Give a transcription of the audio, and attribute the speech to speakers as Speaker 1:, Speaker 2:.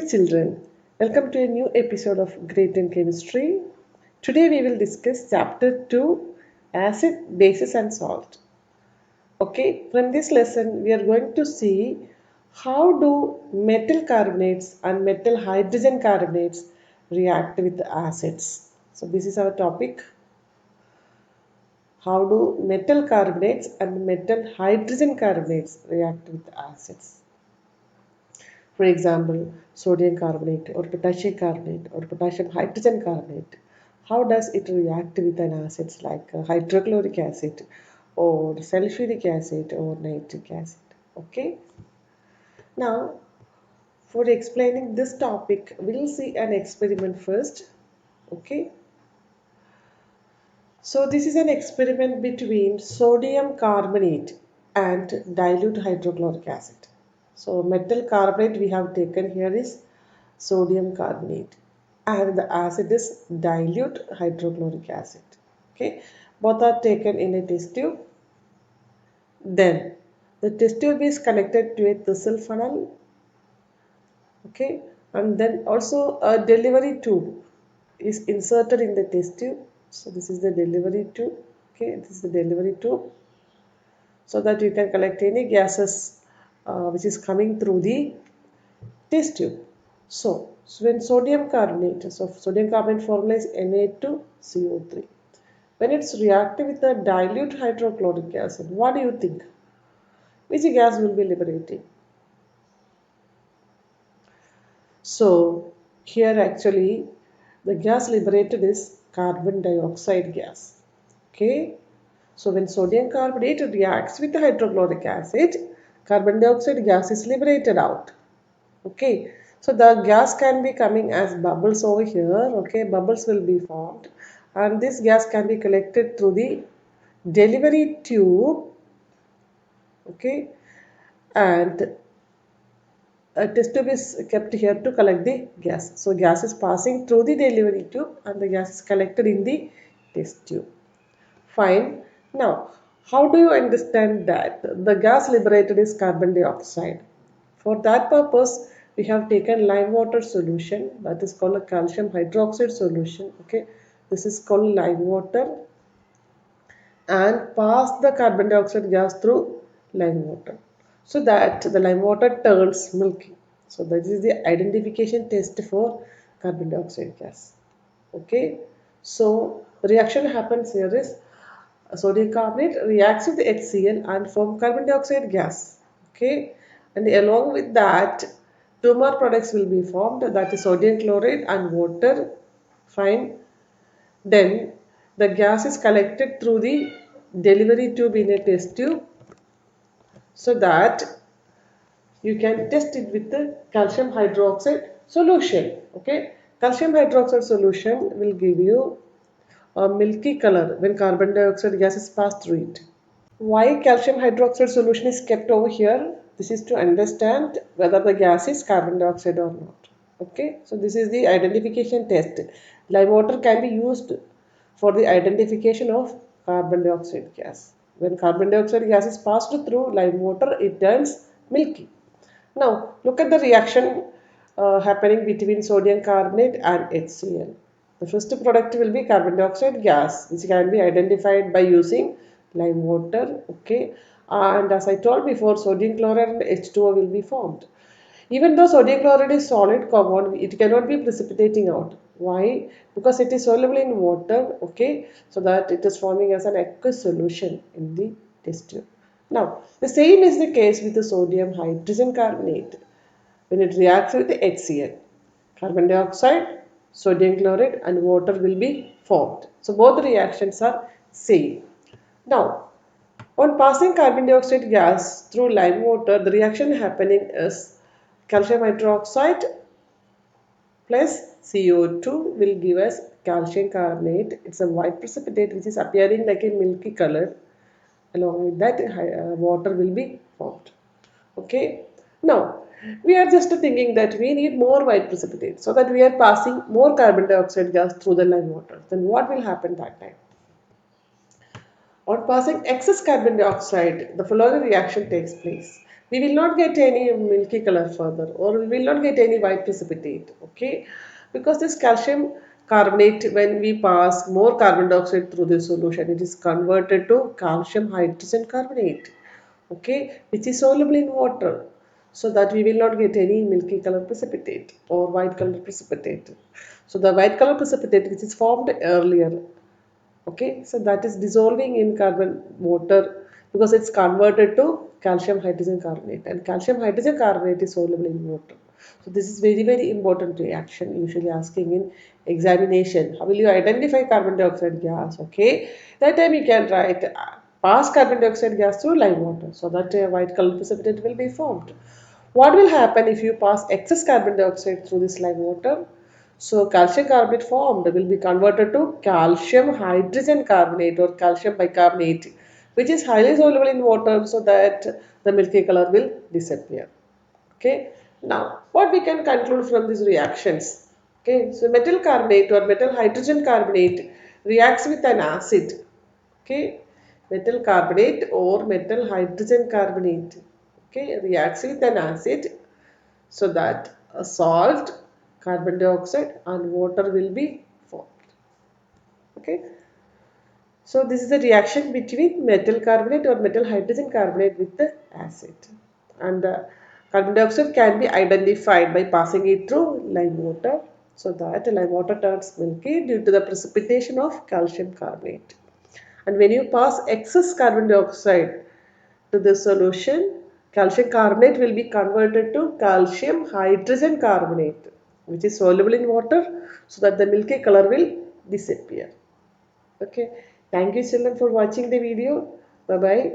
Speaker 1: children, welcome to a new episode of Great in Chemistry. Today we will discuss chapter 2 Acid, Bases and Salt. Okay, from this lesson we are going to see how do metal carbonates and metal hydrogen carbonates react with acids. So this is our topic. How do metal carbonates and metal hydrogen carbonates react with acids? For example, sodium carbonate or potassium carbonate or potassium hydrogen carbonate. How does it react with an acids like hydrochloric acid or sulfuric acid or nitric acid? Okay. Now, for explaining this topic, we'll see an experiment first. Okay. So this is an experiment between sodium carbonate and dilute hydrochloric acid. So metal carbonate we have taken here is sodium carbonate and the acid is dilute hydrochloric acid. Okay, both are taken in a test tube. Then the test tube is connected to a thistle funnel. Okay, and then also a delivery tube is inserted in the test tube. So this is the delivery tube. Okay, this is the delivery tube, so that you can collect any gases which is coming through the test tube. So when sodium carbonate formula is Na2CO3. When it's reactive with the dilute hydrochloric acid, what do you think? Which gas will be liberating? So here actually the gas liberated is carbon dioxide gas. Okay. So when sodium carbonate reacts with hydrochloric acid, carbon dioxide gas is liberated out. Okay. So the gas can be coming as bubbles over here. Okay. Bubbles will be formed and this gas can be collected through the delivery tube. Okay. And a test tube is kept here to collect the gas. So gas is passing through the delivery tube and the gas is collected in the test tube. Fine. Now, how do you understand that the gas liberated is carbon dioxide? For that purpose, we have taken lime water solution, that is called a calcium hydroxide solution. Okay, this is called lime water, and pass the carbon dioxide gas through lime water so that the lime water turns milky. So that is the identification test for carbon dioxide gas. Okay, so the reaction happens here is sodium carbonate reacts with HCl and form carbon dioxide gas. Okay, and along with that, two more products will be formed, that is sodium chloride and water. Fine. Then the gas is collected through the delivery tube in a test tube so that you can test it with the calcium hydroxide solution. Okay, calcium hydroxide solution will give you a milky color when carbon dioxide gas is passed through it. Why calcium hydroxide solution is kept over here? This is to understand whether the gas is carbon dioxide or not. Okay, so this is the identification test. Lime water can be used for the identification of carbon dioxide gas. When carbon dioxide gas is passed through lime water, it turns milky. Now, look at the reaction happening between sodium carbonate and HCl. The first product will be carbon dioxide gas, which can be identified by using lime water. Okay, and as I told before, sodium chloride and H2O will be formed. Even though sodium chloride is solid compound, it cannot be precipitating out. Why? Because it is soluble in water. Okay, so that it is forming as an aqueous solution in the test tube. Now, the same is the case with the sodium hydrogen carbonate. When it reacts with the HCl, carbon dioxide, sodium chloride and water will be formed. So both the reactions are same. Now, on passing carbon dioxide gas through lime water, the reaction happening is calcium hydroxide plus CO2 will give us calcium carbonate. It's a white precipitate which is appearing like a milky color. Along with that, water will be formed. Okay. Now, we are just thinking that we need more white precipitate so that we are passing more carbon dioxide gas through the lime water. Then what will happen that time? On passing excess carbon dioxide, the following reaction takes place. we will not get any milky color further, or we will not get any white precipitate. Okay, because this calcium carbonate, when we pass more carbon dioxide through the solution, it is converted to calcium hydrogen carbonate, okay, which is soluble in water, so that we will not get any milky color precipitate or white color precipitate. So the white color precipitate which is formed earlier, okay, so that is dissolving in carbon water because it's converted to calcium hydrogen carbonate, and calcium hydrogen carbonate is soluble in water. So this is very important reaction usually asking in examination. How will you identify carbon dioxide gas? Okay, that time you can write pass carbon dioxide gas through lime water, so that a white color precipitate will be formed. What will happen if you pass excess carbon dioxide through this lime water? So calcium carbonate formed will be converted to calcium hydrogen carbonate or calcium bicarbonate, which is highly soluble in water, so that the milky color will disappear. Okay. Now, what we can conclude from these reactions? Okay. So metal carbonate or metal hydrogen carbonate reacts with an acid. Okay. Metal carbonate or metal hydrogen carbonate. Okay. Reacts with an acid, so that a salt, carbon dioxide and water will be formed. Okay. So this is the reaction between metal carbonate or metal hydrogen carbonate with the acid. And the carbon dioxide can be identified by passing it through lime water, so that lime water turns milky due to the precipitation of calcium carbonate. And when you pass excess carbon dioxide to the solution, calcium carbonate will be converted to calcium hydrogen carbonate, which is soluble in water, so that the milky color will disappear. Okay, thank you children for watching the video. Bye bye.